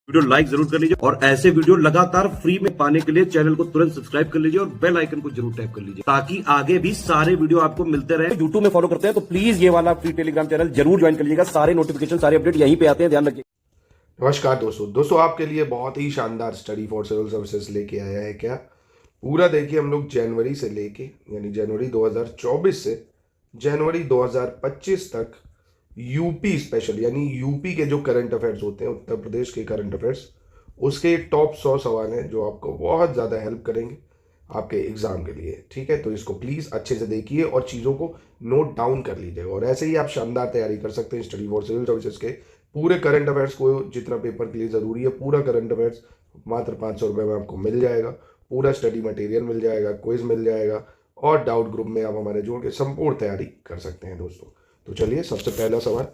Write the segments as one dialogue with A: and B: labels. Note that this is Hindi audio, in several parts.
A: वीडियो लाइक जरूर कर लीजिए और ऐसे वीडियो लगातार फ्री में पाने के लिए चैनल को तुरंत सब्सक्राइब कर लीजिए और बेल आइकन को जरूर टैप कर लीजिए ताकि आगे भी सारे वीडियो आपको मिलते रहे। यूट्यूब में फॉलो करते हैं तो प्लीज ये वाला फ्री टेलीग्राम चैनल जरूर ज्वाइन कर लीजिएगा। सारे नोटिफिकेशन सारे अपडेट यहीं पे आते हैं, ध्यान रखिए।
B: नमस्कार दोस्तों आपके लिए बहुत ही शानदार स्टडी फॉर सिविल सर्विसेज लेके आया है। क्या पूरा देखिए, हम लोग जनवरी से लेके यानी जनवरी 2024 से जनवरी 2025 तक यूपी स्पेशल यानी यूपी के जो करंट अफेयर्स होते हैं, उत्तर प्रदेश के करंट अफेयर्स, उसके टॉप 100 सवाल हैं जो आपको बहुत ज़्यादा हेल्प करेंगे आपके एग्जाम के लिए। ठीक है, तो इसको प्लीज़ अच्छे से देखिए और चीज़ों को नोट डाउन कर लीजिएगा और ऐसे ही आप शानदार तैयारी कर सकते हैं स्टडी फॉर सिविल सर्विसेज के पूरे करंट अफेयर्स को। जितना पेपर के लिए ज़रूरी है पूरा करंट अफेयर्स मात्र 500 रुपये में आपको मिल जाएगा। पूरा स्टडी मटेरियल मिल जाएगा, क्विज मिल जाएगा और डाउट ग्रुप में आप हमारे जोड़ के संपूर्ण तैयारी कर सकते हैं दोस्तों। तो चलिए, सबसे पहला सवाल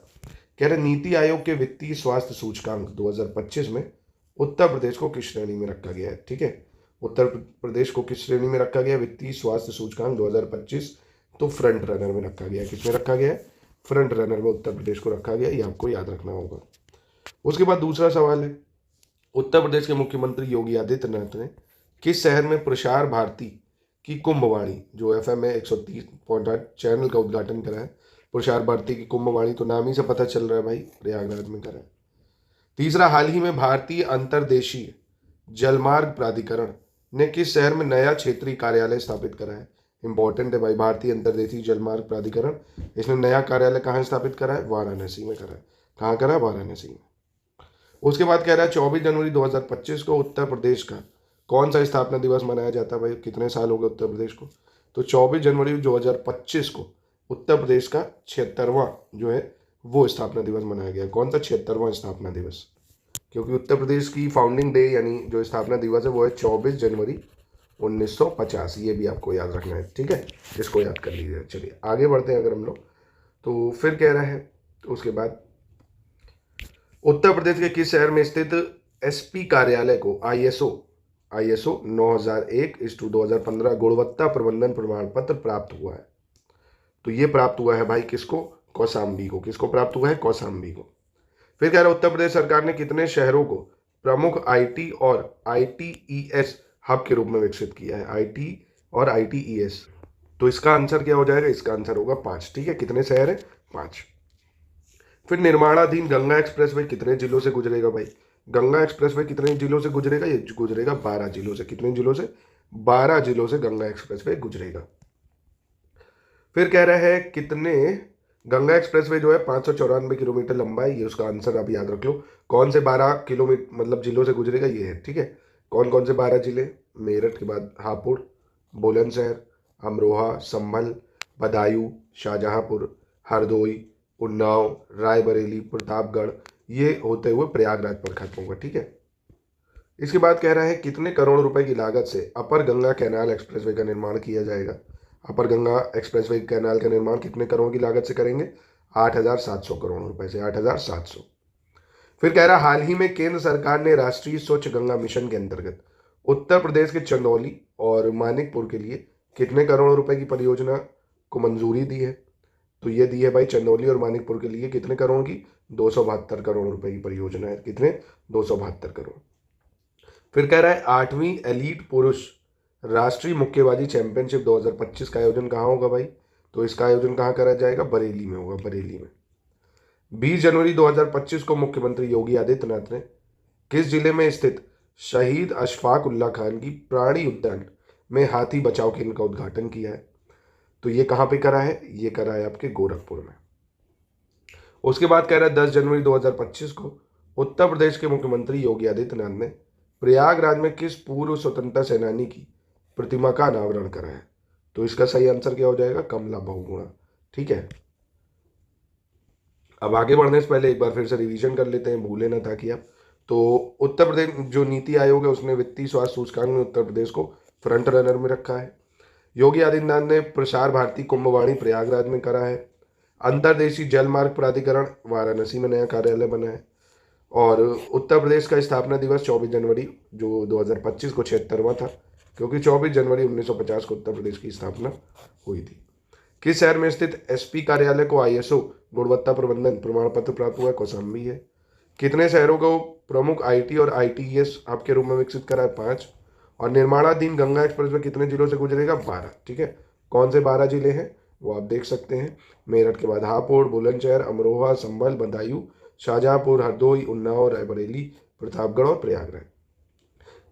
B: कह रहे नीति आयोग के वित्तीय स्वास्थ्य सूचकांक 2025 में उत्तर प्रदेश को किस श्रेणी में रखा गया है। ठीक है, उत्तर प्रदेश को किस श्रेणी में रखा गया है? वित्तीय स्वास्थ्य सूचकांक 2025 तो फ्रंट रनर में रखा गया है। किसमें रखा गया है? फ्रंट रनर में उत्तर प्रदेश को रखा गया। ये आपको याद रखना होगा। उसके बाद दूसरा सवाल है, उत्तर प्रदेश के मुख्यमंत्री योगी आदित्यनाथ ने किस शहर में प्रसार भारती की कुंभवाणी जो FM है 130.8 चैनल का उद्घाटन करा है? प्रसार भारती की कुंभवाणी तो नाम ही से पता चल रहा है भाई, प्रयागराज में करा है। तीसरा, हाल ही में भारतीय अंतर्देशीय जलमार्ग प्राधिकरण ने किस शहर में नया क्षेत्रीय कार्यालय स्थापित करा है? इंपॉर्टेंट है भाई, भारतीय अंतर्देशीय जलमार्ग प्राधिकरण, इसने नया कार्यालय कहाँ स्थापित करा है? वाराणसी में करा है। कहाँ करा है? वाराणसी में। उसके बाद कह रहा है 24 जनवरी 2025 को उत्तर प्रदेश का कौन सा स्थापना दिवस मनाया जाता है? भाई कितने साल हो गए उत्तर प्रदेश को? तो 24 जनवरी 2025 को उत्तर प्रदेश का 76वां जो है वो स्थापना दिवस मनाया गया। कौन सा? 76वां स्थापना दिवस, क्योंकि उत्तर प्रदेश की फाउंडिंग डे यानी जो स्थापना दिवस है वो है 24 जनवरी 1950। ये भी आपको याद रखना है। ठीक है, इसको याद कर लीजिए। चलिए आगे बढ़ते हैं अगर हम लोग, तो फिर कह रहा है उसके बाद उत्तर प्रदेश के किस शहर में स्थित SP कार्यालय को ISO 9001/2015 गुणवत्ता प्रबंधन प्रमाण पत्र प्राप्त हुआ है? तो ये प्राप्त हुआ है भाई किसको? कौशाम्बी को। किसको प्राप्त हुआ है? कौशाम्बी को। फिर कह रहा है उत्तर प्रदेश सरकार ने कितने शहरों को प्रमुख IT और ITES हब के रूप में विकसित किया है? IT और ITES, तो इसका आंसर क्या हो जाएगा? इसका आंसर होगा 5। ठीक है, कितने शहर है? 5। फिर निर्माणाधीन गंगा एक्सप्रेसवे कितने जिलों से गुजरेगा भाई? गंगा एक्सप्रेसवे कितने जिलों से गुजरेगा? ये गुजरेगा 12 जिलों से। कितने जिलों से? 12 जिलों से गंगा एक्सप्रेसवे गुजरेगा। फिर कह रहा है कितने गंगा एक्सप्रेसवे जो है 594 किलोमीटर लंबा है। ये उसका आंसर आप याद रख लो। कौन से 12 किलोमीटर मतलब जिलों से गुजरेगा ये है। ठीक है, कौन कौन से 12 जिले? मेरठ के बाद हापुड़, बुलंदशहर, अमरोहा, संभल, बदायूं, शाहजहांपुर, हरदोई, उन्नाव, रायबरेली, प्रतापगढ़, ये होते हुए प्रयागराज पर खत्म होगा। ठीक है, इसके बाद कह रहा है कितने करोड़ रुपए की लागत से अपर गंगा कैनाल एक्सप्रेसवे का निर्माण किया जाएगा? अपर गंगा एक्सप्रेसवे कैनाल का निर्माण कितने करोड़ की लागत से करेंगे? 8,700 करोड़ रुपए से। 8,700। फिर कह रहा हाल ही में केंद्र सरकार ने राष्ट्रीय स्वच्छ गंगा मिशन के अंतर्गत उत्तर प्रदेश के चंदौली और मानिकपुर के लिए कितने करोड़ रुपए की परियोजना को मंजूरी दी है? तो ये दी है भाई चंदौली और मानिकपुर के लिए कितने करोड़ की? 272 करोड़ रुपए की परियोजना है। कितने? 272 करोड़। फिर कह रहा है 8वीं एलीट पुरुष राष्ट्रीय मुक्केबाजी चैंपियनशिप 2025 का आयोजन कहाँ होगा भाई? तो इसका आयोजन कहाँ करा जाएगा? बरेली में होगा, बरेली में। 20 जनवरी 2025 को मुख्यमंत्री योगी आदित्यनाथ ने किस जिले में स्थित शहीद अशफाक उल्लाह खान की प्राणी उद्यान में हाथी बचाओ केंद्र का उद्घाटन किया है? तो ये कहाँ पे करा है? ये करा है आपके गोरखपुर में। उसके बाद कह रहा है 10 जनवरी 2025 को उत्तर प्रदेश के मुख्यमंत्री योगी आदित्यनाथ ने प्रयागराज में किस पूर्व स्वतंत्रता सेनानी की प्रतिमा का अनावरण करा है? तो इसका सही आंसर क्या हो जाएगा? कमला बहुगुणा। ठीक है, अब आगे बढ़ने से पहले एक बार फिर से रिवीजन कर लेते हैं, भूले ना, ताकि आप। तो उत्तर प्रदेश जो नीति आयोग है उसने वित्तीय स्वास्थ्य सूचकांक में उत्तर प्रदेश को फ्रंट रनर में रखा है। योगी आदित्यनाथ ने प्रसार भारती कुंभवाणी प्रयागराज में करा है। अंतर्देशीय जलमार्ग प्राधिकरण वाराणसी में नया कार्यालय बना है। और उत्तर प्रदेश का स्थापना दिवस 24 जनवरी जो 2025 को 76वां था, क्योंकि 24 जनवरी 1950 को उत्तर प्रदेश की स्थापना हुई थी। किस शहर में स्थित SP कार्यालय को ISO गुणवत्ता प्रबंधन प्रमाण पत्र प्राप्त हुआ? कौशाम्बी है। कितने शहरों को प्रमुख आईटी और आईटीएस आपके रूप में विकसित करा है 5, और निर्माणाधीन गंगा एक्सप्रेस वे कितने जिलों से गुजरेगा 12। ठीक है, कौन से 12 जिले हैं वो आप देख सकते हैं। मेरठ के बाद हापुड़, बुलंदशहर, अमरोहा, संभल, बदायूं, शाहजहांपुर, हरदोई, उन्नाव, रायबरेली, प्रतापगढ़ और प्रयागराज।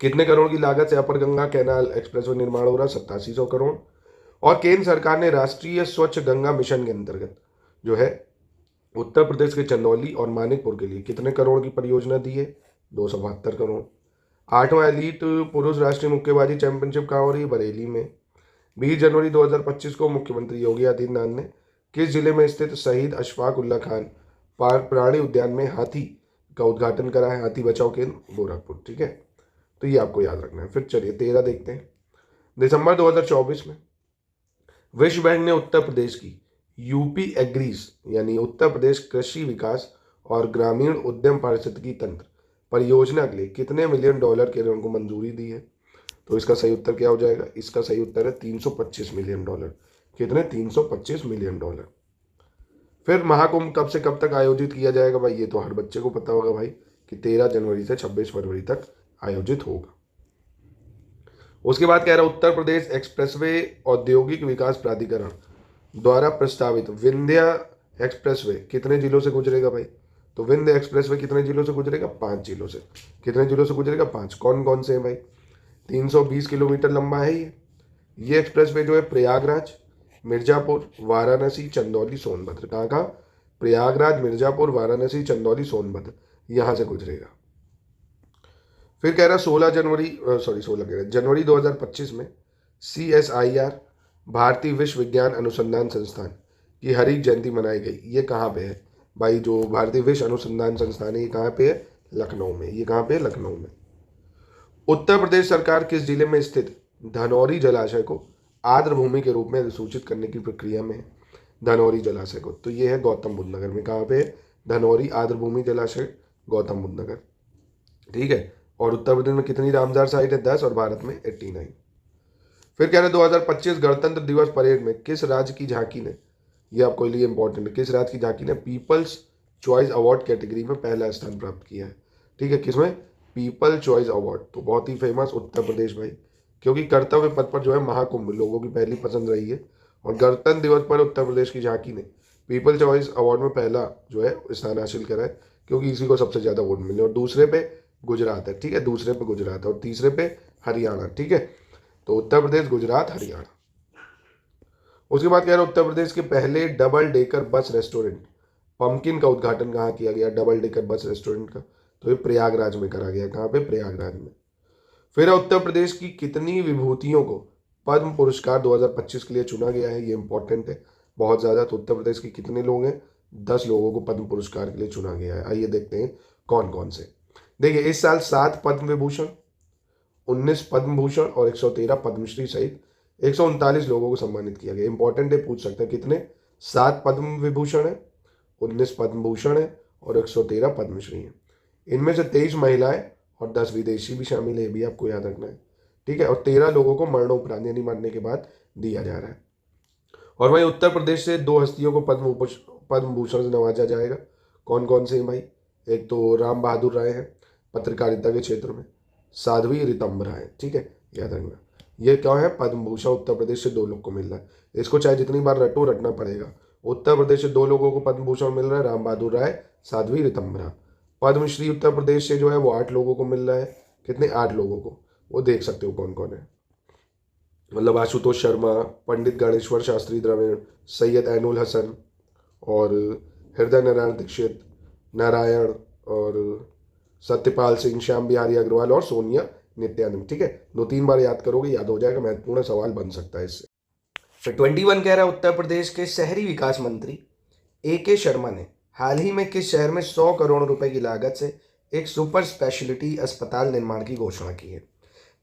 B: कितने करोड़ की लागत से अपर गंगा कैनाल एक्सप्रेस वे निर्माण हो रहा है 8700 करोड़। और केंद्र सरकार ने राष्ट्रीय स्वच्छ गंगा मिशन के अंतर्गत जो है उत्तर प्रदेश के चंदौली और मानिकपुर के लिए कितने करोड़ की परियोजना दी है 272 करोड़। 8वां एलीट पुरुष राष्ट्रीय मुक्केबाजी चैंपियनशिप कहाँ हो रही है बरेली में। 20 जनवरी 2025 को मुख्यमंत्री योगी आदित्यनाथ ने किस जिले में स्थित शहीद अशफाक उल्ला खान प्राणी उद्यान में हाथी का उद्घाटन करा है। हाथी बचाओ केंद्र गोरखपुर। ठीक है, तो ये आपको याद रखना है। फिर चलिए 13 देखते हैं। दिसंबर 2024 में विश्व बैंक ने उत्तर प्रदेश की यूपी एग्रीज यानी उत्तर प्रदेश कृषि विकास और ग्रामीण उद्यम पारिस्थितिकी तंत्र परियोजना के लिए कितने मिलियन डॉलर के ऋण को मंजूरी दी है। तो इसका सही उत्तर क्या हो जाएगा, इसका सही उत्तर है 325 मिलियन डॉलर। कितने, 325 मिलियन डॉलर। फिर महाकुंभ कब से कब तक आयोजित किया जाएगा भाई, ये तो हर बच्चे को पता होगा भाई कि 13 जनवरी से 26 फरवरी तक आयोजित होगा। उसके बाद कह रहा उत्तर प्रदेश एक्सप्रेसवे औद्योगिक विकास प्राधिकरण द्वारा प्रस्तावित विंध्य एक्सप्रेसवे कितने जिलों से गुजरेगा भाई। तो विंध्य एक्सप्रेसवे कितने जिलों से गुजरेगा, 5 जिलों से। कितने जिलों से गुजरेगा, 5। कौन कौन से हैं भाई, 320 किलोमीटर लंबा है ये एक्सप्रेसवे जो है प्रयागराज, मिर्जापुर, वाराणसी, चंदौली, सोनभद्र। कहाँ कहाँ, प्रयागराज, मिर्जापुर, वाराणसी, चंदौली, सोनभद्र, यहाँ से गुजरेगा। फिर कह रहा 16 जनवरी 2025 में CSIR भारतीय विश्व विज्ञान अनुसंधान संस्थान की हरित जयंती मनाई गई। ये कहाँ पे है भाई, जो भारतीय विश्व अनुसंधान संस्थान है ये कहाँ पे है, लखनऊ में। ये कहाँ पे है, लखनऊ में। उत्तर प्रदेश सरकार किस जिले में स्थित धनौरी जलाशय को आर्द्र भूमि के रूप में अधिसूचित करने की प्रक्रिया में है। धनौरी जलाशय को, तो ये है गौतम बुद्ध नगर में। कहाँ पे है, धनौरी आर्द्र भूमि जलाशय, गौतम बुद्ध नगर। ठीक है, और उत्तर प्रदेश में कितनी रामसर साइट है, 10, और भारत में 89। फिर कह रहे 2025 गणतंत्र दिवस परेड में किस राज्य की झांकी ने, ये आपके लिए इंपॉर्टेंट है, किस राज्य की झांकी ने पीपल्स चॉइस अवार्ड कैटेगरी में पहला स्थान प्राप्त किया है। ठीक है, किसमें, पीपल चॉइस अवार्ड। तो बहुत ही फेमस उत्तर प्रदेश भाई, क्योंकि कर्तव्य पथ पर जो है महाकुंभ लोगों की पहली पसंद रही है, और गणतंत्र दिवस पर उत्तर प्रदेश की झांकी ने पीपल चॉइस अवार्ड में पहला जो है स्थान हासिल करा है, क्योंकि इसी को सबसे ज़्यादा वोट मिले। और दूसरे पे गुजरात है। ठीक है, दूसरे पे गुजरात है, और तीसरे पे हरियाणा। ठीक है, तो उत्तर प्रदेश, गुजरात, हरियाणा। उसके बाद कह रहा उत्तर प्रदेश के पहले double decker bus restaurant pumpkin का उद्घाटन कहाँ किया गया, डबल डेकर बस रेस्टोरेंट का, तो ये प्रयागराज में करा गया। कहाँ पे, प्रयागराज में। फिर उत्तर प्रदेश की कितनी विभूतियों को पद्म पुरस्कार 2025 के लिए चुना गया है, ये इंपॉर्टेंट है बहुत ज़्यादा। तो उत्तर प्रदेश के कितने लोग हैं, 10 लोगों को पद्म पुरस्कार के लिए चुना गया है। आइए देखते हैं कौन कौन से। देखिए, इस साल 7 पद्म विभूषण, 19 पद्म भूषण और 113 पद्मश्री सहित 139 लोगों को सम्मानित किया गया। इंपॉर्टेंट है, पूछ सकते हैं कितने, 7 पद्म विभूषण है, 19 पद्म भूषण है और 113 पद्मश्री है। इनमें से 23 महिलाएं और 10 विदेशी भी शामिल है, ये भी आपको याद रखना है। ठीक है, और 13 लोगों को मरणोपरांत यानी मरने के बाद दिया जा रहा है। और वहीं उत्तर प्रदेश से 2 हस्तियों को पद्म भूषण से नवाजा जाएगा। कौन कौन से हैं भाई, एक तो राम बहादुर राय है पत्रकारिता के क्षेत्र में, साध्वी रितंभरा है। ठीक है, याद रखना। ये क्या है, पद्म भूषण उत्तर प्रदेश से 2 लोग को मिल रहा है। इसको चाहे जितनी बार रटो रटना पड़ेगा। उत्तर प्रदेश से 2 लोगों को पद्म भूषण मिल रहा है, राम बहादुर राय, साध्वी रितंभरा। पद्मश्री उत्तर प्रदेश से जो है वो 8 लोगों को मिल रहा है। कितने, 8 लोगों को। वो देख सकते हो कौन कौन है, मतलब आशुतोष शर्मा, पंडित गणेश्वर शास्त्री द्रविड़, सैयद ऐनुल हसन और हृदय नारायण दीक्षित, नारायण और सत्यपाल सिंह, श्याम बिहारी अग्रवाल और सोनिया नित्यानंद। ठीक है, 2-3 बार याद करोगे याद हो जाएगा, महत्वपूर्ण सवाल बन सकता है इससे। फिर 21 कह रहा है उत्तर प्रदेश के शहरी विकास मंत्री AK शर्मा ने हाल ही में किस शहर में 100 करोड़ रुपए की लागत से एक सुपर स्पेशलिटी अस्पताल निर्माण की घोषणा की है।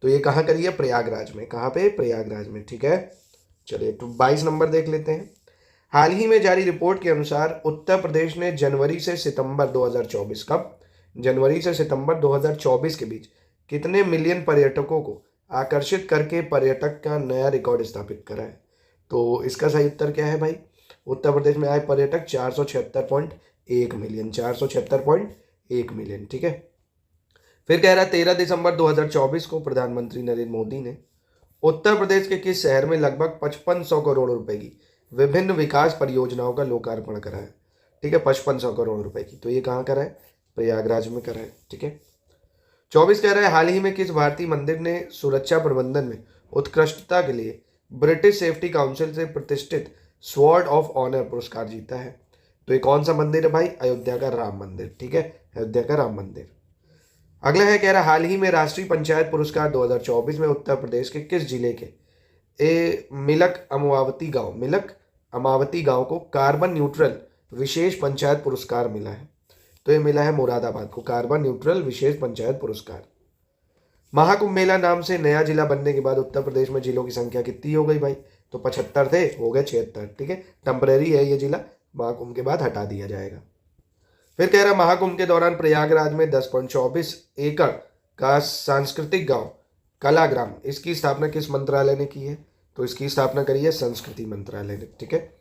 B: तो ये कहाँ करी है, प्रयागराज में। कहाँ पे, प्रयागराज में। ठीक है, चलिए तो 22 नंबर देख लेते हैं। हाल ही में जारी रिपोर्ट के अनुसार उत्तर प्रदेश ने जनवरी से सितंबर 2024 कब, जनवरी से सितंबर 2024 के बीच कितने मिलियन पर्यटकों को आकर्षित करके पर्यटक का नया रिकॉर्ड स्थापित करा है। तो इसका सही उत्तर क्या है भाई, उत्तर प्रदेश में आए पर्यटक 476.1 मिलियन, 476.1 मिलियन। ठीक है, फिर कह रहा है 13 दिसंबर 2024 को प्रधानमंत्री नरेंद्र मोदी ने उत्तर प्रदेश के किस शहर में लगभग 5500 करोड़ रुपए की विभिन्न विकास परियोजनाओं का लोकार्पण करा है। ठीक है, 5500 करोड़ रुपए की। तो ये कहाँ करा है? प्रयागराज में करा है। ठीक है। 24 कह रहा है हाल ही में किस भारतीय मंदिर ने सुरक्षा प्रबंधन में उत्कृष्टता के लिए ब्रिटिश सेफ्टी काउंसिल से प्रतिष्ठित स्वॉर्ड ऑफ ऑनर पुरस्कार जीता है। तो ये कौन सा मंदिर है भाई? अयोध्या का राम मंदिर। ठीक है, अयोध्या का राम मंदिर। अगला है कह रहा हाल ही में राष्ट्रीय पंचायत पुरस्कार 2024 में उत्तर प्रदेश के किस जिले के मिलक अमावती गांव को कार्बन न्यूट्रल विशेष पंचायत पुरस्कार मिला है। तो ये मिला है मुरादाबाद को कार्बन न्यूट्रल विशेष पंचायत पुरस्कार। महाकुंभ मेला नाम से नया जिला बनने के बाद उत्तर प्रदेश में जिलों की संख्या कितनी हो गई भाई? तो 75 थे, हो गए 76। ठीक है, टेम्परेरी है ये जिला, महाकुंभ के बाद हटा दिया जाएगा। फिर कह रहा महाकुंभ के दौरान प्रयागराज में 10.24 एकड़ का सांस्कृतिक गांव कलाग्राम, इसकी स्थापना किस मंत्रालय ने की है? तो इसकी स्थापना करी है संस्कृति मंत्रालय ने। ठीक है,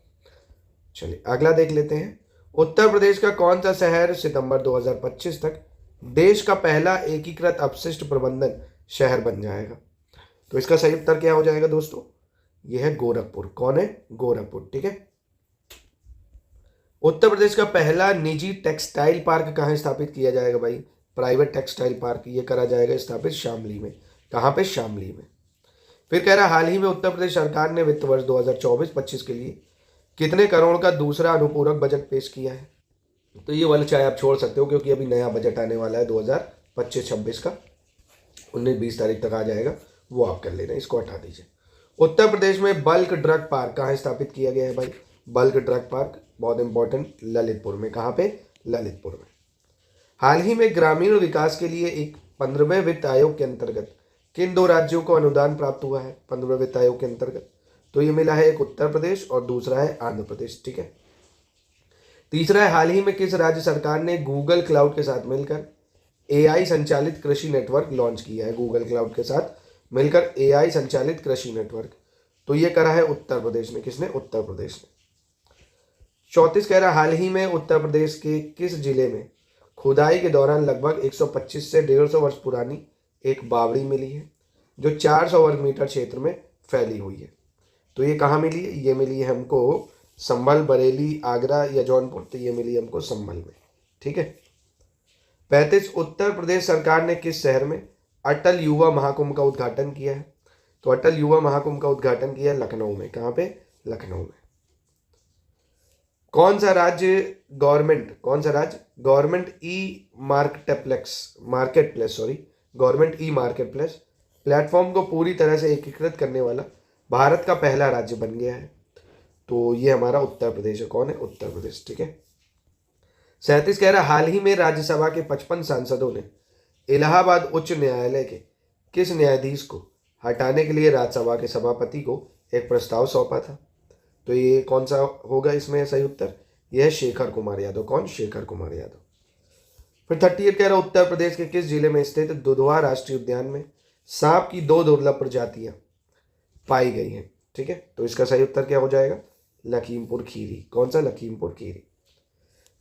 B: चलिए अगला देख लेते हैं। उत्तर प्रदेश का कौन सा शहर सितंबर 2025 तक देश का पहला एकीकृत अपशिष्ट प्रबंधन शहर बन जाएगा? तो इसका सही उत्तर क्या हो जाएगा दोस्तों? यह है गोरखपुर। कौन है? गोरखपुर। ठीक है। उत्तर प्रदेश का पहला निजी टेक्सटाइल पार्क कहाँ स्थापित किया जाएगा भाई? प्राइवेट टेक्सटाइल पार्क ये करा जाएगा स्थापित शामली में। कहाँ पे? शामली में। फिर कह रहा हाल ही में उत्तर प्रदेश सरकार ने वित्त वर्ष 2024-25 के लिए कितने करोड़ का दूसरा अनुपूरक बजट पेश किया है? तो ये वाला चाहे आप छोड़ सकते हो क्योंकि अभी नया बजट आने वाला है 2025-26 का, 19-20 तारीख तक आ जाएगा, वो आप कर लेना, इसको हटा दीजिए। उत्तर प्रदेश में बल्क ड्रग पार्क कहाँ स्थापित किया गया है भाई? बल्क ड्रग पार्क बहुत इंपॉर्टेंट, ललितपुर में। कहाँ पे? ललितपुर में। हाल ही में ग्रामीण विकास के लिए एक 15वें वित्त आयोग के अंतर्गत किन दो राज्यों को अनुदान प्राप्त हुआ है? 15वें वित्त आयोग के अंतर्गत तो ये मिला है, एक उत्तर प्रदेश और दूसरा है आंध्र प्रदेश। ठीक है। तीसरा है हाल ही में किस राज्य सरकार ने गूगल क्लाउड के साथ मिलकर एआई संचालित कृषि नेटवर्क लॉन्च किया है? गूगल क्लाउड के साथ मिलकर एआई संचालित कृषि नेटवर्क, तो ये करा है उत्तर प्रदेश ने। किसने? उत्तर प्रदेश ने। 34 कह रहा हाल ही में उत्तर प्रदेश के किस जिले में खुदाई के दौरान लगभग 125 से 150 वर्ष पुरानी एक बावड़ी मिली है जो 400 वर्ग मीटर क्षेत्र में फैली हुई है? तो ये कहाँ मिली है? ये मिली है हमको संभल, बरेली, आगरा या जौनपुर। तो ये मिली हमको संभल में। ठीक है। 35 उत्तर प्रदेश सरकार ने किस शहर में अटल युवा महाकुंभ का उद्घाटन किया है? तो अटल युवा महाकुंभ का उद्घाटन किया लखनऊ में। कहाँ पे? लखनऊ में। कौन सा राज्य government e market place platform को पूरी तरह से एकीकृत करने वाला भारत का पहला राज्य बन गया है? तो ये हमारा उत्तर प्रदेश है। कौन है? उत्तर प्रदेश। ठीक है। 37 कह रहा हाल ही में राज्यसभा के 55 सांसदों ने इलाहाबाद उच्च न्यायालय के किस न्यायाधीश को हटाने के लिए राज्यसभा के सभापति को एक प्रस्ताव सौंपा था? तो ये कौन सा होगा इसमें सही उत्तर? यह है शेखर कुमार यादव। कौन? शेखर कुमार यादव। फिर 38 कह रहा उत्तर प्रदेश के किस जिले में स्थित दुधवा राष्ट्रीय उद्यान में सांप की 2 दुर्लभ प्रजातियां पाई गई हैं? ठीक है, तो इसका सही उत्तर क्या हो जाएगा? लखीमपुर खीरी। कौन सा? लखीमपुर खीरी।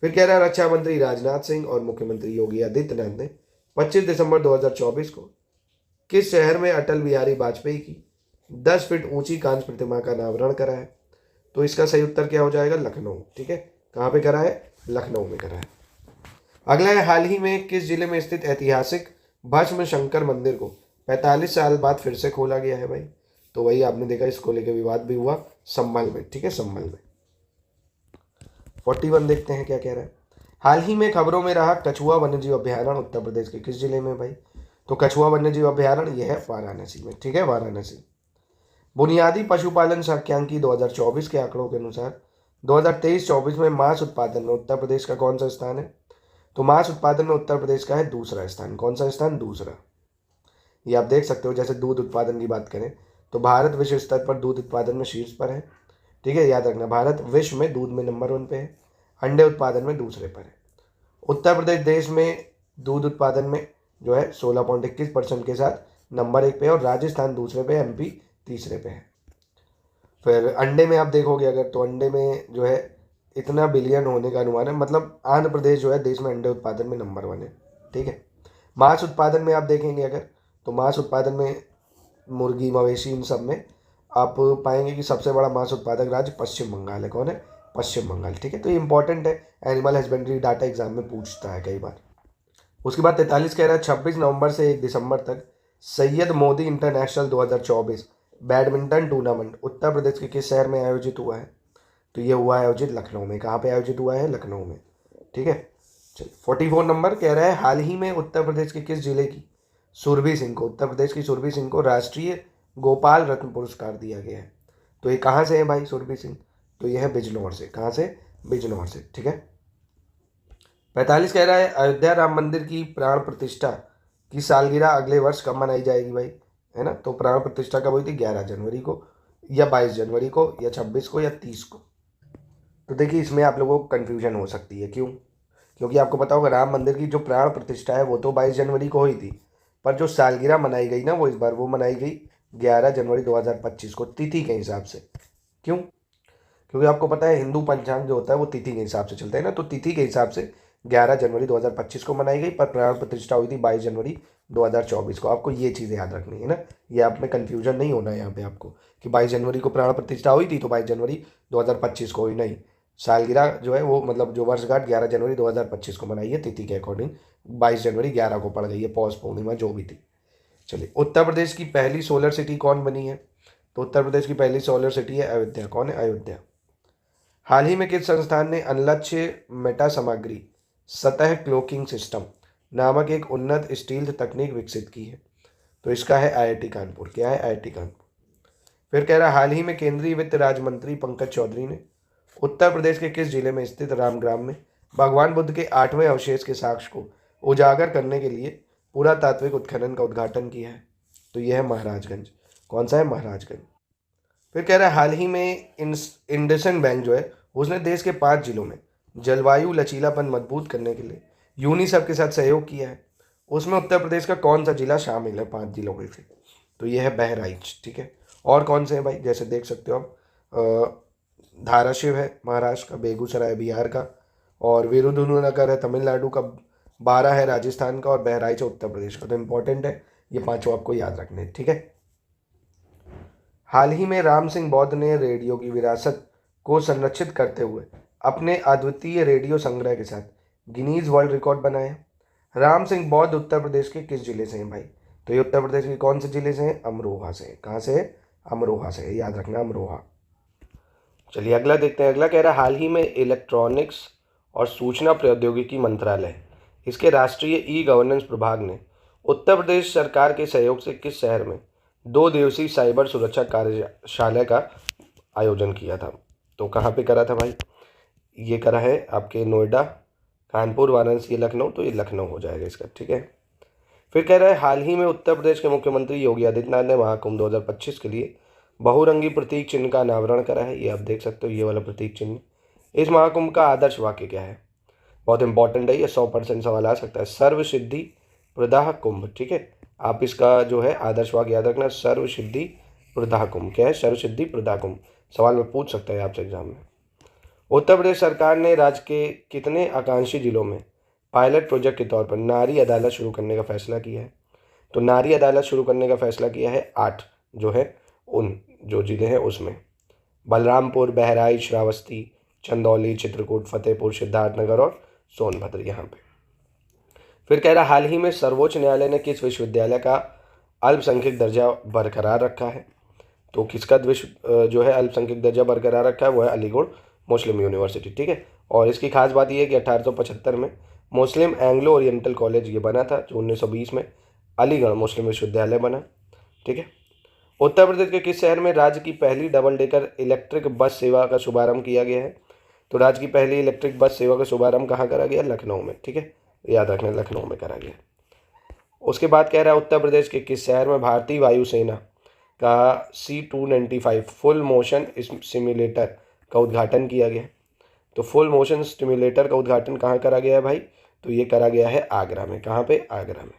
B: फिर कह रहा है रक्षा मंत्री राजनाथ सिंह और मुख्यमंत्री योगी आदित्यनाथ ने 25 दिसंबर 2024 को किस शहर में अटल बिहारी वाजपेयी की 10 फीट ऊंची कांस्य प्रतिमा का अनावरण करा है? तो इसका सही उत्तर क्या हो जाएगा? लखनऊ। ठीक है, कहाँ पे करा है? लखनऊ में करा है। अगला है हाल ही में किस जिले में स्थित ऐतिहासिक भस्म शंकर मंदिर को 45 साल बाद फिर से खोला गया है भाई? तो वही आपने देखा, इसको लेकर विवाद भी हुआ संभल में। ठीक है, संभल में। 41 देखते हैं क्या कह रहा है। हाल ही में खबरों में रहा कछुआ वन्यजीव अभ्यारण्य उत्तर प्रदेश के किस जिले में भाई? तो कछुआ वन्यजीव अभ्यारण्य यह है वाराणसी में। ठीक है, वाराणसी। बुनियादी पशुपालन सांख्यिकी 2024 के आंकड़ों के अनुसार 2023-24 में मांस उत्पादन में उत्तर प्रदेश का कौन सा स्थान है? तो मांस उत्पादन में उत्तर प्रदेश का है दूसरा स्थान। कौन सा स्थान? दूसरा। ये आप देख सकते हो, जैसे दूध उत्पादन की बात करें तो भारत विश्व स्तर पर दूध उत्पादन में शीर्ष पर है। ठीक है, याद रखना, भारत विश्व में दूध में नंबर 1 पे है, अंडे उत्पादन में दूसरे पर है। उत्तर प्रदेश देश में दूध उत्पादन में जो है 16.21% के साथ नंबर 1 पे है और राजस्थान दूसरे पे, एमपी तीसरे पे है। फिर अंडे में आप देखोगे अगर, तो अंडे में जो है इतना बिलियन होने का अनुमान है, मतलब आंध्र प्रदेश जो है देश में अंडे उत्पादन में नंबर 1 है। ठीक है, मांस उत्पादन में आप देखेंगे अगर, तो मांस उत्पादन में मुर्गी, मवेशी, इन सब में आप पाएंगे कि सबसे बड़ा मांस उत्पादक राज्य पश्चिम बंगाल है। कौन है? पश्चिम बंगाल। ठीक है, तो ये इंपॉर्टेंट है, एनिमल हस्बेंड्री डाटा एग्जाम में पूछता है कई बार। उसके बाद 43 कह रहा है 26 नवंबर से 1 दिसंबर तक Syed Modi international 2024 badminton tournament Uttar Pradesh के किस शहर में आयोजित हुआ है? तो ये हुआ है आयोजित लखनऊ में। कहाँ पे आयोजित हुआ है? लखनऊ में। ठीक है, चलिए 44 नंबर कह रहा है हाल ही में उत्तर प्रदेश के किस जिले की सुरभि सिंह को, उत्तर प्रदेश की सुरभि सिंह को राष्ट्रीय गोपाल रत्न पुरस्कार दिया गया है। तो ये कहाँ से है भाई सुरभि सिंह? तो ये है बिजनौर से। कहाँ से? बिजनौर से। ठीक है, 45 कह रहा है अयोध्या राम मंदिर की प्राण प्रतिष्ठा की सालगिरह अगले वर्ष कब मनाई जाएगी भाई? है ना, तो प्राण प्रतिष्ठा कब हुई थी? 11 जनवरी को, या 22 जनवरी को, या 26 को, या 30 को। तो देखिए इसमें आप लोगों को कन्फ्यूजन हो सकती है। क्यों? क्योंकि आपको पता होगा राम मंदिर की जो प्राण प्रतिष्ठा है वो तो 22 जनवरी को हुई थी, पर जो सालगिरह मनाई गई ना वो इस बार वो मनाई गई 11 जनवरी 2025 को, तिथि के हिसाब से। क्यों? क्योंकि आपको पता है हिंदू पंचांग जो होता है वो तिथि के हिसाब से चलता है ना, तो तिथि के हिसाब से 11 जनवरी 2025 को मनाई गई, पर प्राण प्रतिष्ठा हुई थी 22 जनवरी 2024 को। आपको ये चीज़ें याद रखनी है ना, ये आप में कन्फ्यूजन नहीं होना है यहाँ पे आपको कि 22 जनवरी को प्राण प्रतिष्ठा हुई थी तो 22 जनवरी 2025 को हुई, नहीं। सालगिरह जो है वो मतलब जो वर्षगांठ 11 जनवरी 2025 को मनाई है तिथि के अकॉर्डिंग, 22 जनवरी 11 को पड़ गई है, पौष पूर्णिमा जो भी थी। चलिए, उत्तर प्रदेश की पहली सोलर सिटी कौन बनी है? तो उत्तर प्रदेश की पहली सोलर सिटी है अयोध्या। कौन है? अयोध्या। हाल ही में किस संस्थान ने अनलक्ष्य मेटा सामग्री सतह क्लोकिंग सिस्टम नामक एक उन्नत स्टील तकनीक विकसित की है? तो इसका है आईआईटी कानपुर। क्या है? आईआईटी कानपुर। फिर कह रहा है हाल ही में केंद्रीय वित्त राज्य मंत्री पंकज चौधरी ने उत्तर प्रदेश के किस जिले में स्थित रामग्राम में भगवान बुद्ध के 8वें अवशेष के साक्ष्य को उजागर करने के लिए पुरातात्विक उत्खनन का उद्घाटन किया है? तो यह है महाराजगंज। कौन सा है? महाराजगंज। फिर कह रहा है हाल ही में इंडसन बैंक जो है उसने देश के 5 जिलों में जलवायु लचीलापन मजबूत करने के लिए यूनिसेफ के साथ सहयोग किया है। उसमें उत्तर प्रदेश का कौन सा जिला शामिल है 5 जिलों में से? तो यह है बहराइच। ठीक है, और कौन से हैं भाई? जैसे देख सकते हो आप, धाराशिव है महाराष्ट्र का, बेगूसराय बिहार का, और विरुधुनगर है तमिलनाडु का, 12 है राजस्थान का, और बहराइच है उत्तर प्रदेश का। तो इंपॉर्टेंट है ये पांचों आपको याद रखने। ठीक है, हाल ही में राम सिंह बौद्ध ने रेडियो की विरासत को संरक्षित करते हुए अपने अद्वितीय रेडियो संग्रह के साथ गिनीज वर्ल्ड रिकॉर्ड बनाया। राम सिंह बौद्ध उत्तर प्रदेश के किस जिले से हैं भाई? तो ये उत्तर प्रदेश के कौन से जिले से हैं? अमरोहा से। कहाँ से? अमरोहा से, याद रखना अमरोहा। चलिए अगला देखते हैं। अगला कह रहा है हाल ही में इलेक्ट्रॉनिक्स और सूचना प्रौद्योगिकी मंत्रालय इसके राष्ट्रीय ई गवर्नेंस प्रभाग ने उत्तर प्रदेश सरकार के सहयोग से किस शहर में 2 दिवसीय साइबर सुरक्षा कार्यशाला का आयोजन किया था? तो कहाँ पे करा था भाई? ये करा है आपके नोएडा, कानपुर, वाराणसी, लखनऊ। तो ये लखनऊ हो जाएगा इसका। ठीक है, फिर कह रहा है हाल ही में उत्तर प्रदेश के मुख्यमंत्री योगी आदित्यनाथ ने महाकुंभ 2025 के लिए बहुरंगी प्रतीक चिन्ह का अनावरण करा है। ये आप देख सकते हो, ये वाला प्रतीक चिन्ह। इस महाकुंभ का आदर्श वाक्य क्या है? बहुत इंपॉर्टेंट है ये, 100% सवाल आ सकता है। सर्व सिद्धि प्रदाह कुंभ। ठीक है, आप इसका जो है आदर्श वाक्य याद रखना, सर्व सिद्धि प्रदाह कुंभ। क्या है? सर्व सिद्धि प्रदाह कुंभ। सवाल में पूछ सकता है आपसे एग्जाम में। उत्तर प्रदेश सरकार ने राज्य के कितने आकांक्षी जिलों में पायलट प्रोजेक्ट के तौर पर नारी अदालत शुरू करने का फैसला किया है? तो नारी अदालत शुरू करने का फैसला किया है 8 जो है उन जो जिले हैं उसमें बलरामपुर, बहराइच, श्रावस्ती, चंदौली, चित्रकूट, फतेहपुर, सिद्धार्थनगर और सोनभद्र। यहाँ पे फिर कह रहा हाल ही में सर्वोच्च न्यायालय ने किस विश्वविद्यालय का अल्पसंख्यक दर्जा बरकरार रखा है? तो किसका जो है अल्पसंख्यक दर्जा बरकरार रखा है? वो है अलीगढ़ मुस्लिम यूनिवर्सिटी। ठीक है, और इसकी खास बात यह है कि 1875 में मुस्लिम एंग्लो ओरिएंटल कॉलेज ये बना था, जो 1920 में अलीगढ़ मुस्लिम विश्वविद्यालय बना। ठीक है, उत्तर प्रदेश के किस शहर में राज्य की पहली डबल डेकर इलेक्ट्रिक बस सेवा का शुभारंभ किया गया है? तो राज्य की पहली इलेक्ट्रिक बस सेवा का शुभारंभ कहाँ करा गया? लखनऊ में। ठीक है, याद रखना लखनऊ में करा गया। उसके बाद कह रहा है उत्तर प्रदेश के किस शहर में भारतीय वायुसेना का C-295 फुल मोशन सिम्युलेटर का उद्घाटन किया गया? तो फुल मोशन सिम्युलेटर का उद्घाटन कहाँ करा गया है भाई? तो ये करा गया है आगरा में। कहाँ पे? आगरा में।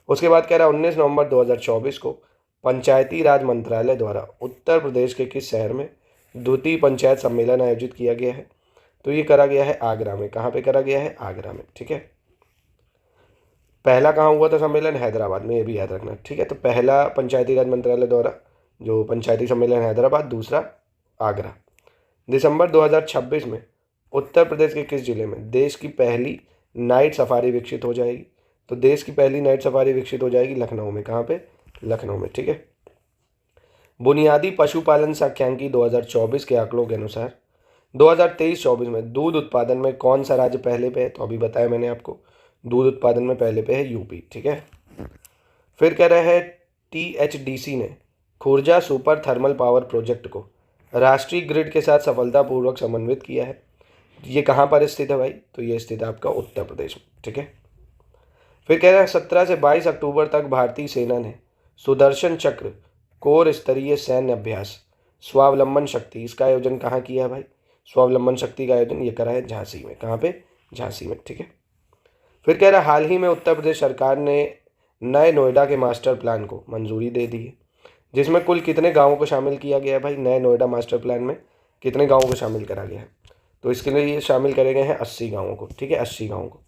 B: उसके बाद कह रहा है 19 नवंबर 2024 को पंचायती राज मंत्रालय द्वारा उत्तर प्रदेश के किस शहर में द्वितीय पंचायत सम्मेलन आयोजित किया गया है? तो ये करा गया है आगरा में। कहाँ पे करा गया है? आगरा में। ठीक है, पहला कहाँ हुआ था सम्मेलन? हैदराबाद में, ये भी याद रखना, ठीक है। तो पहला पंचायती राज मंत्रालय द्वारा जो पंचायती सम्मेलन हैदराबाद, दूसरा आगरा। दिसंबर 2026 में उत्तर प्रदेश के किस जिले में देश की पहली नाइट सफारी विकसित हो जाएगी? तो देश की पहली नाइट सफारी विकसित हो जाएगी लखनऊ में। कहाँ पे? लखनऊ में, ठीक है। बुनियादी पशुपालन सांख्यिकी 2024 के आंकड़ों के अनुसार 2023-24 में दूध उत्पादन में कौन सा राज्य पहले पे है? तो अभी बताया मैंने आपको, दूध उत्पादन में पहले पे है यूपी, ठीक है। फिर कह रहा है THDC ने Khurja super thermal power project को राष्ट्रीय ग्रिड के साथ सफलतापूर्वक समन्वित किया है। ये कहाँ पर स्थित है भाई? तो ये स्थित है आपका उत्तर प्रदेश में, ठीक है। फिर कह रहा है 17 से 22 अक्टूबर तक भारतीय सेना ने सुदर्शन चक्र कोर स्तरीय सैन्य अभ्यास स्वावलंबन शक्ति, इसका आयोजन कहाँ किया है भाई? स्वावलंबन शक्ति का आयोजन ये करा है झांसी में। कहाँ पे? झांसी में, ठीक है। फिर कह रहा है हाल ही में उत्तर प्रदेश सरकार ने नए नोएडा के मास्टर प्लान को मंजूरी दे दी है, जिसमें कुल कितने गांवों को शामिल किया गया है भाई? नए नोएडा मास्टर प्लान में कितने गांवों को शामिल करा गया है? तो इसके लिए ये शामिल करे गए हैं 80 गाँवों को, ठीक है, 80 गाँवों को।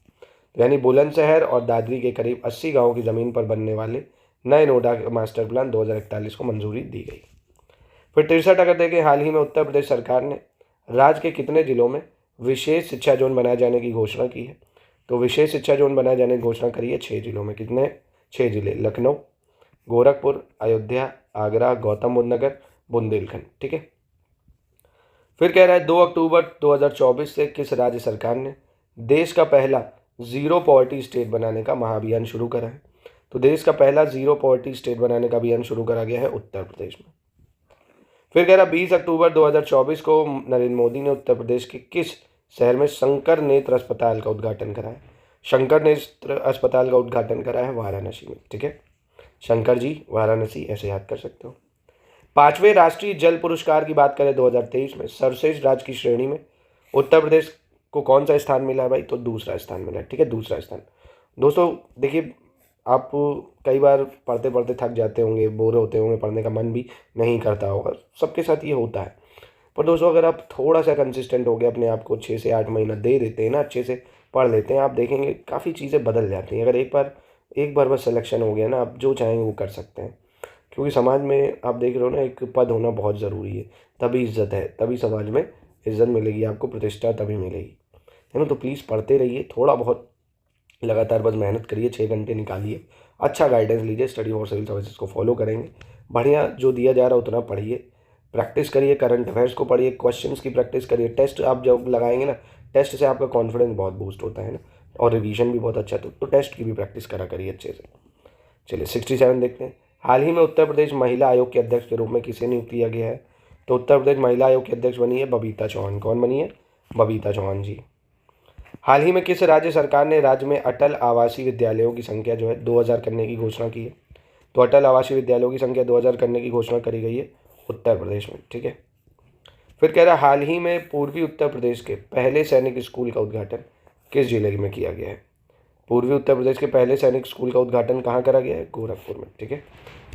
B: यानी बुलंदशहर और दादरी के करीब 80 गाँवों की ज़मीन पर बनने वाले नए नोएडा मास्टर प्लान 2041 को मंजूरी दी गई। फिर 63 अगर देखें, हाल ही में उत्तर प्रदेश सरकार ने राज्य के कितने जिलों में विशेष शिक्षा जोन बनाए जाने की घोषणा की है? तो विशेष शिक्षा जोन बनाए जाने की घोषणा करी है 6 जिलों में। कितने? 6 जिले, लखनऊ, गोरखपुर, अयोध्या, आगरा, गौतम बुद्ध नगर, बुंदेलखंड, ठीक है। फिर कह रहा है 2 अक्टूबर 2024 से किस राज्य सरकार ने देश का पहला जीरो पॉवर्टी स्टेट बनाने का महाअभियान शुरू करा है? तो देश का पहला जीरो पॉवर्टी स्टेट बनाने का अभियान शुरू करा गया है उत्तर प्रदेश में। फिर कह रहा 20 अक्टूबर 2024 को नरेंद्र मोदी ने उत्तर प्रदेश के किस शहर में शंकर नेत्र अस्पताल का उद्घाटन करा है? शंकर नेत्र अस्पताल का उद्घाटन करा है वाराणसी में, ठीक है। शंकर जी वाराणसी, ऐसे याद कर सकते हो। 5वें राष्ट्रीय जल पुरस्कार की बात करें 2023 में सर्वश्रेष्ठ राज्य की श्रेणी में उत्तर प्रदेश को कौन सा स्थान मिला है भाई? तो दूसरा स्थान मिला है, ठीक है, दूसरा स्थान। दोस्तों देखिए, आप कई बार पढ़ते पढ़ते थक जाते होंगे, बोर होते होंगे, पढ़ने का मन भी नहीं करता होगा, सबके साथ ये होता है। पर दोस्तों अगर आप थोड़ा सा कंसिस्टेंट हो गए, अपने आप को 6 से 8 महीना दे देते हैं ना, अच्छे से पढ़ लेते हैं, आप देखेंगे काफ़ी चीज़ें बदल जाती हैं। अगर एक बार बस सिलेक्शन हो गया ना, आप जो चाहेंगे वो कर सकते हैं। क्योंकि समाज में आप देख रहे हो ना, एक पद होना बहुत ज़रूरी है, तभी इज्जत है, तभी समाज में इज्जत मिलेगी आपको, प्रतिष्ठा तभी मिलेगी, है ना। तो प्लीज़ पढ़ते रहिए, थोड़ा बहुत लगातार बस मेहनत करिए, 6 घंटे निकालिए, अच्छा गाइडेंस लीजिए, स्टडी फॉर सिविल सर्विसेज को फॉलो करेंगे, बढ़िया जो दिया जा रहा है उतना पढ़िए, प्रैक्टिस करिए, करंट अफेयर्स को पढ़िए, क्वेश्चंस की प्रैक्टिस करिए। टेस्ट आप जब लगाएंगे ना, टेस्ट से आपका कॉन्फिडेंस बहुत बूस्ट होता है ना, और रिवीजन भी बहुत अच्छा, तो टेस्ट की भी प्रैक्टिस करा करिए अच्छे से। चलिए 67 देखते हैं। हाल ही में उत्तर प्रदेश महिला आयोग के अध्यक्ष के रूप में किसे नियुक्त किया गया है? तो उत्तर प्रदेश महिला आयोग की अध्यक्ष बनी है बबीता चौहान। कौन बनी है? बबीता चौहान जी। हाल ही में किस राज्य सरकार ने राज्य में अटल आवासीय विद्यालयों की संख्या जो है 2000 करने की घोषणा की है? तो अटल आवासीय विद्यालयों की संख्या 2000 करने की घोषणा करी गई है उत्तर प्रदेश में, ठीक है। फिर कह रहा है हाल ही में पूर्वी उत्तर प्रदेश के पहले सैनिक स्कूल का उद्घाटन किस जिले में किया गया है? पूर्वी उत्तर प्रदेश के पहले सैनिक स्कूल का उद्घाटन कहाँ करा गया है? गोरखपुर में, ठीक है,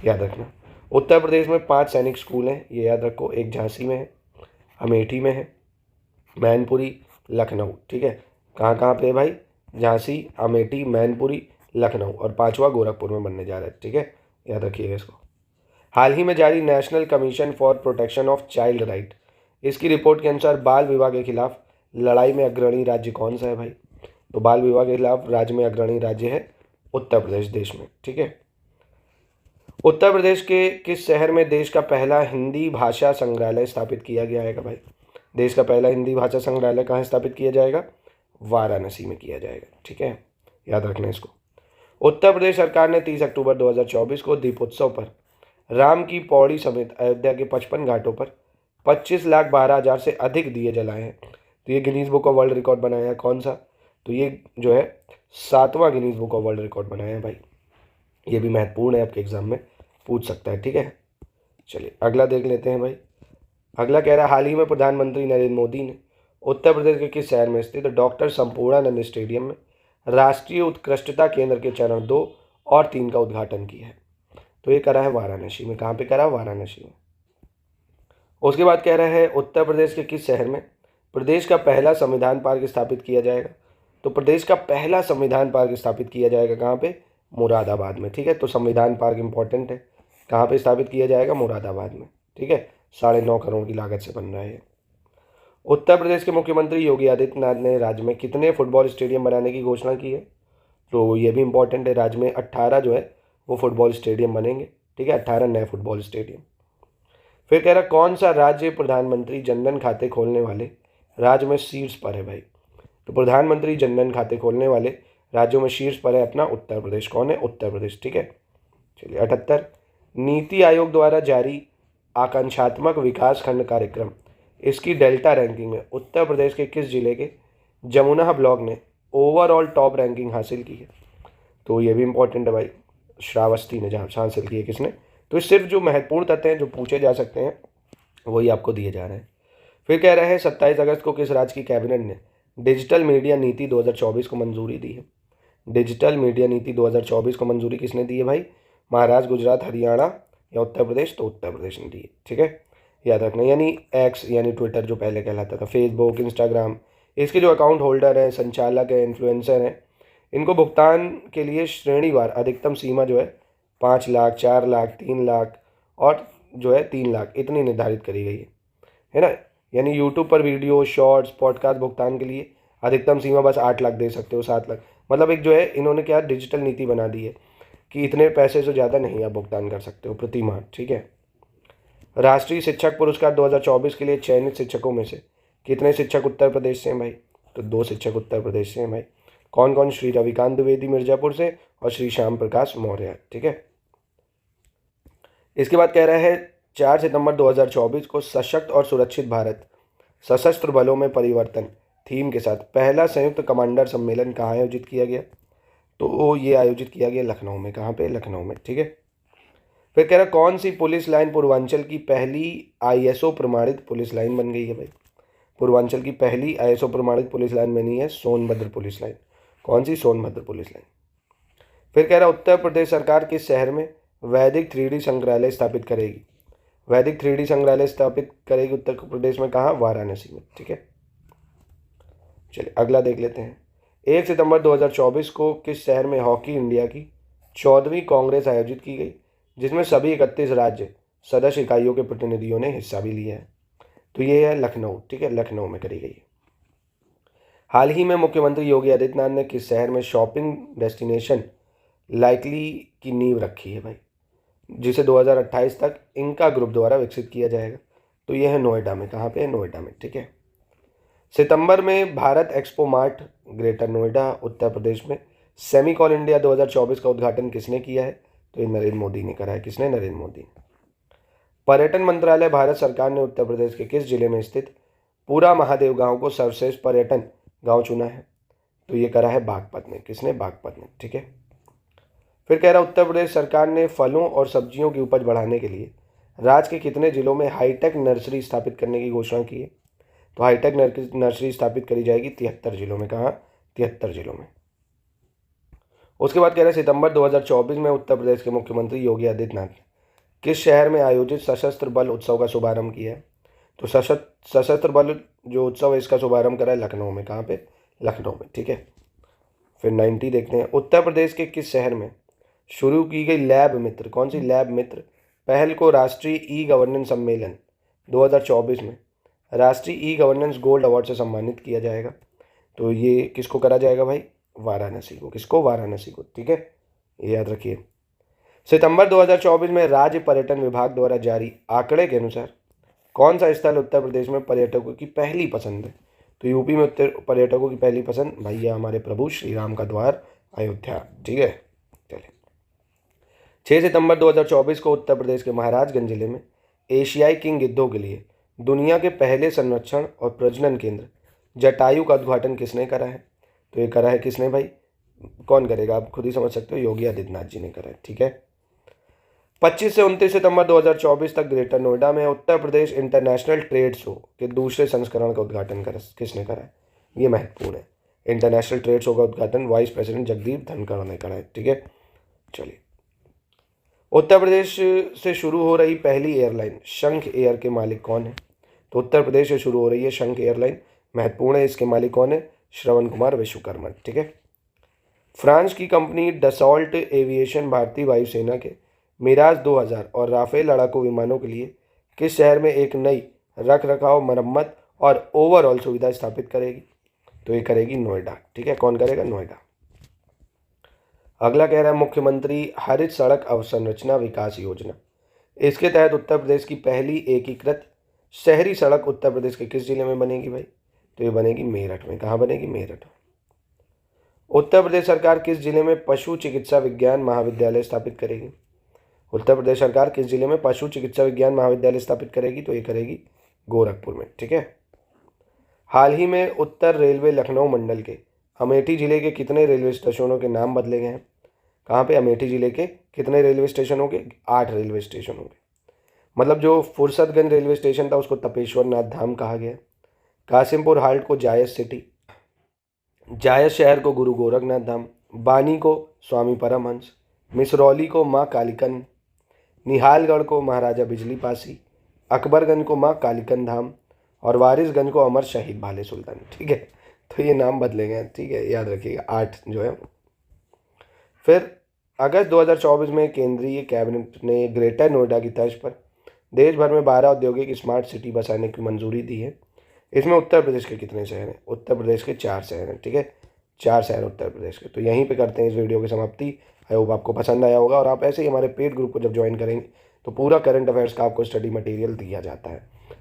B: याद रखना। उत्तर प्रदेश में 5 सैनिक स्कूल हैं, ये याद रखो। एक झांसी में है, अमेठी में है, मैनपुरी, लखनऊ, ठीक है। कहाँ कहाँ पे है भाई? झांसी, अमेठी, मैनपुरी, लखनऊ, और 5वां गोरखपुर में बनने जा रहा है, ठीक है, याद रखिएगा इसको। हाल ही में जारी national commission for protection of child right, इसकी रिपोर्ट के अनुसार बाल विवाह के खिलाफ लड़ाई में अग्रणी राज्य कौन सा है भाई? तो बाल विवाह के खिलाफ राज्य में अग्रणी राज्य है उत्तर प्रदेश देश में, ठीक है। उत्तर प्रदेश के किस शहर में देश का पहला हिंदी भाषा संग्रहालय स्थापित किया गया है भाई? देश का पहला हिंदी भाषा संग्रहालय कहाँ स्थापित किया जाएगा? वाराणसी में किया जाएगा, ठीक है, याद रखना इसको। उत्तर प्रदेश सरकार ने 30 अक्टूबर 2024 को दीपोत्सव पर राम की पौड़ी समेत अयोध्या के 55 घाटों पर 25,12,000 से अधिक दिए जलाए हैं। तो ये Guinness book of world record बनाया है, कौन सा? तो ये जो है 7वां Guinness book of world record बनाया है भाई। ये भी महत्वपूर्ण है, आपके एग्जाम में पूछ सकता है, ठीक है। चलिए अगला देख लेते हैं भाई। अगला कह रहा है हाल ही में प्रधानमंत्री नरेंद्र मोदी ने उत्तर प्रदेश के किस शहर में स्थित डॉक्टर संपूर्णानंद स्टेडियम में राष्ट्रीय उत्कृष्टता केंद्र के चरण 2 और 3 का उद्घाटन किया है? तो ये करा है वाराणसी में। कहाँ पे करा? वाराणसी में। उसके बाद कह रहा है उत्तर प्रदेश के किस शहर में प्रदेश का पहला संविधान पार्क स्थापित किया जाएगा? तो प्रदेश का पहला संविधान पार्क स्थापित किया जाएगा कहाँ पे? मुरादाबाद में। ठीक है, तो संविधान पार्क इंपॉर्टेंट है। कहाँ पे स्थापित किया जाएगा? मुरादाबाद में। ठीक है, 9.5 करोड़ की लागत से बन रहा है। उत्तर प्रदेश के मुख्यमंत्री योगी आदित्यनाथ ने राज्य में कितने फुटबॉल स्टेडियम बनाने की घोषणा की है? तो ये भी इंपॉर्टेंट है। राज्य में 18 जो है वो फुटबॉल स्टेडियम बनेंगे। ठीक है, 18 नए फुटबॉल स्टेडियम। फिर कह रहा कौन सा राज्य प्रधानमंत्री जनधन खाते खोलने वाले राज्य में शीर्ष पर है भाई? तो प्रधानमंत्री जनधन खाते खोलने वाले राज्यों में शीर्ष पर है अपना उत्तर प्रदेश। कौन है? उत्तर प्रदेश। ठीक है, चलिए 78, नीति आयोग द्वारा जारी आकांक्षात्मक विकास खंड कार्यक्रम, इसकी डेल्टा रैंकिंग में उत्तर प्रदेश के किस जिले के जमुना ब्लॉक ने ओवरऑल टॉप रैंकिंग हासिल की है? तो ये भी इंपॉर्टेंट है भाई, श्रावस्ती ने जहाँ हासिल की है। किसने? तो सिर्फ जो महत्वपूर्ण तथ्य हैं जो पूछे जा सकते हैं वही आपको दिए जा रहे हैं। फिर कह रहे हैं 27 अगस्त को किस राज्य की कैबिनेट ने डिजिटल मीडिया नीति 2024 को मंजूरी दी है? डिजिटल मीडिया नीति 2024 को मंजूरी किसने दी है भाई? महाराष्ट्र, गुजरात, हरियाणा या उत्तर प्रदेश? तो उत्तर प्रदेश ने दी है। ठीक है, याद रखना। यानी एक्स यानी ट्विटर जो पहले कहलाता था, फेसबुक, इंस्टाग्राम, इसके जो अकाउंट होल्डर हैं, संचालक हैं, इन्फ्लुएंसर हैं, इनको भुगतान के लिए श्रेणीवार अधिकतम सीमा जो है 5 लाख, 4 लाख, 3 लाख और जो है 3 लाख इतनी निर्धारित करी गई है ना। यानी यूट्यूब पर वीडियो, शॉर्ट्स, पॉडकास्ट भुगतान के लिए अधिकतम सीमा बस 8 लाख दे सकते हो, 7 लाख। मतलब एक जो है इन्होंने क्या डिजिटल नीति बना दी है कि इतने पैसे से ज़्यादा नहीं आप भुगतान कर सकते हो प्रति माह। ठीक है, राष्ट्रीय शिक्षक पुरस्कार 2024 के लिए चयनित शिक्षकों में से कितने शिक्षक उत्तर प्रदेश से हैं भाई? तो 2 शिक्षक उत्तर प्रदेश से हैं भाई। कौन कौन? श्री रविकांत द्विवेदी मिर्जापुर से और श्री श्याम प्रकाश मौर्य। ठीक है, इसके बाद कह रहा है 4 सितंबर 2024 को सशक्त और सुरक्षित भारत सशस्त्र बलों में परिवर्तन थीम के साथ पहला संयुक्त कमांडर सम्मेलन कहाँ आयोजित किया गया? तो ये आयोजित किया गया लखनऊ में। कहाँ पे? लखनऊ में। ठीक है, फिर कह रहा कौन सी पुलिस लाइन पूर्वांचल की पहली ISO प्रमाणित पुलिस लाइन बन गई है भाई? पूर्वांचल की पहली ISO प्रमाणित पुलिस लाइन बनी है सोनभद्र पुलिस लाइन। कौन सी? Sonbhadra police line. फिर कह रहा उत्तर प्रदेश सरकार किस शहर में वैदिक 3D संग्रहालय स्थापित करेगी? वैदिक 3D संग्रहालय स्थापित करेगी उत्तर प्रदेश में। कहाँ? वाराणसी में। ठीक है, चलिए अगला देख लेते हैं। 1 सितंबर 2024 को किस शहर में हॉकी इंडिया की 14वीं कांग्रेस आयोजित की गई, जिसमें सभी 31 राज्य सदस्य इकाइयों के प्रतिनिधियों ने हिस्सा भी लिया है? तो ये है लखनऊ। ठीक है, लखनऊ में करी गई है। हाल ही में मुख्यमंत्री योगी आदित्यनाथ ने किस शहर में शॉपिंग डेस्टिनेशन लाइकली की नींव रखी है भाई, जिसे 2028 तक इनका ग्रुप द्वारा विकसित किया जाएगा? तो यह है नोएडा में। कहाँ पे? नोएडा में। ठीक है, सितंबर में Bharat expo mart greater Noida Uttar Pradesh में सेमीकॉन इंडिया 2024 का उद्घाटन किसने किया है? तो ये नरेंद्र मोदी ने करा है। किसने? नरेंद्र मोदी ने। पर्यटन मंत्रालय भारत सरकार ने उत्तर प्रदेश के किस जिले में स्थित पूरा महादेव गांव को सर्वश्रेष्ठ पर्यटन गांव चुना है? तो ये करा है बागपत ने। किसने? बागपत ने। ठीक है, फिर कह रहा उत्तर प्रदेश सरकार ने फलों और सब्जियों की उपज बढ़ाने के लिए राज्य के कितने जिलों में हाईटेक नर्सरी स्थापित करने की घोषणा की है? तो हाईटेक नर्सरी स्थापित करी जाएगी 73 जिलों में। कहाँ? 73 जिलों में। उसके बाद कह रहे सितंबर 2024 में उत्तर प्रदेश के मुख्यमंत्री योगी आदित्यनाथ ने किस शहर में आयोजित सशस्त्र बल उत्सव का शुभारंभ किया है? तो सशस्त्र बल जो उत्सव है इसका शुभारंभ करा है लखनऊ में। कहाँ पे? लखनऊ में। ठीक है, फिर 90 देखते हैं। उत्तर प्रदेश के किस शहर में शुरू की गई लैब मित्र, कौन सी? लैब मित्र पहल को राष्ट्रीय ई गवर्नेंस सम्मेलन 2024 में राष्ट्रीय ई गवर्नेंस गोल्ड अवार्ड से सम्मानित किया जाएगा? तो ये किसको करा जाएगा भाई? वाराणसी को। किसको? वाराणसी को। ठीक है, ये याद रखिए। सितंबर 2024 में राज्य पर्यटन विभाग द्वारा जारी आंकड़े के अनुसार कौन सा स्थल उत्तर प्रदेश में पर्यटकों की पहली पसंद है? तो यूपी में उत्तर पर्यटकों की पहली पसंद भैया हमारे प्रभु श्री राम का द्वार अयोध्या। ठीक है, चलिए 6 सितंबर 2024 को उत्तर प्रदेश के महाराजगंज जिले में एशियाई किंग गिद्धों के लिए दुनिया के पहले संरक्षण और प्रजनन केंद्र जटायु का उद्घाटन किसने करा है? तो ये करा है किसने भाई? कौन करेगा? आप खुद ही समझ सकते हो, योगी आदित्यनाथ जी ने करा है। ठीक है, 25 से 29 सितंबर 2024 तक ग्रेटर नोएडा में Uttar Pradesh international trade show के दूसरे संस्करण का उद्घाटन किसने करा है? ये महत्वपूर्ण है। इंटरनेशनल ट्रेड शो का उद्घाटन वाइस प्रेसिडेंट जगदीप धनखड़ ने करा है। ठीक है, चलिए उत्तर प्रदेश से शुरू हो रही पहली एयरलाइन शंख एयर के मालिक कौन है? तो उत्तर प्रदेश से शुरू हो रही है शंख एयरलाइन। महत्वपूर्ण है, इसके मालिक कौन है? श्रवण कुमार विश्वकर्मा। ठीक है। फ्रांस की कंपनी डसॉल्ट एविएशन भारतीय वायुसेना के मिराज 2000 और राफेल लड़ाकू विमानों के लिए किस शहर में एक नई रख रखाव, मरम्मत और ओवरऑल सुविधा स्थापित करेगी? तो ये करेगी नोएडा। ठीक है। कौन करेगा? नोएडा। अगला कह रहा है मुख्यमंत्री हरित सड़क अवसंरचना विकास योजना। इसके तहत उत्तर प्रदेश की पहली एकीकृत शहरी सड़क उत्तर प्रदेश के किस जिले में बनेगी भाई? तो ये बनेगी मेरठ में। कहाँ बनेगी? मेरठ। उत्तर प्रदेश सरकार किस जिले में पशु चिकित्सा विज्ञान महाविद्यालय स्थापित करेगी? उत्तर प्रदेश सरकार किस जिले में पशु चिकित्सा विज्ञान महाविद्यालय स्थापित करेगी? तो ये करेगी गोरखपुर में। ठीक है। हाल ही में उत्तर रेलवे लखनऊ मंडल के अमेठी जिले के कितने रेलवे स्टेशनों के नाम बदले गए हैं? कहाँ पे? अमेठी जिले के कितने रेलवे स्टेशन हो गए? 8 रेलवे स्टेशन हो गए। मतलब जो फुर्सतगंज रेलवे स्टेशन था उसको तपेश्वर नाथ धाम कहा गया। कासिमपुर हाल्ट को जायज सिटी, जायज शहर को गुरु गोरखनाथ धाम, बानी को स्वामी परमहंस, मिसरौली को माँ कालिकन, निहालगढ़ को महाराजा बिजली पासी, अकबरगंज को माँ कालिकन धाम और वारिसगंज को अमर शहीद भाले सुल्तान। ठीक है। तो ये नाम बदले गए। ठीक है, याद रखिएगा 8 जो है। फिर अगस्त 2024 में केंद्रीय कैबिनेट ने ग्रेटर नोएडा की तर्ज पर देश भर में 12 औद्योगिक स्मार्ट सिटी बसाने की मंजूरी दी है। इसमें उत्तर प्रदेश के कितने शहर हैं? उत्तर प्रदेश के 4 शहर हैं। ठीक है, 4 शहर उत्तर प्रदेश के। तो यहीं पे करते हैं इस वीडियो की समाप्ति। आई होप आपको पसंद आया होगा। और आप ऐसे ही हमारे पेड ग्रुप को जब ज्वाइन करेंगे तो पूरा करंट अफेयर्स का आपको स्टडी मटेरियल दिया जाता है,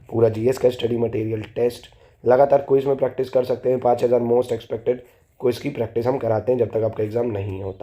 B: पूरा जीएस का स्टडी मटेरियल, टेस्ट, लगातार क्विज में प्रैक्टिस कर सकते हैं। 5000 मोस्ट एक्सपेक्टेड क्विज की प्रैक्टिस हम कराते हैं जब तक आपका एग्जाम नहीं होता।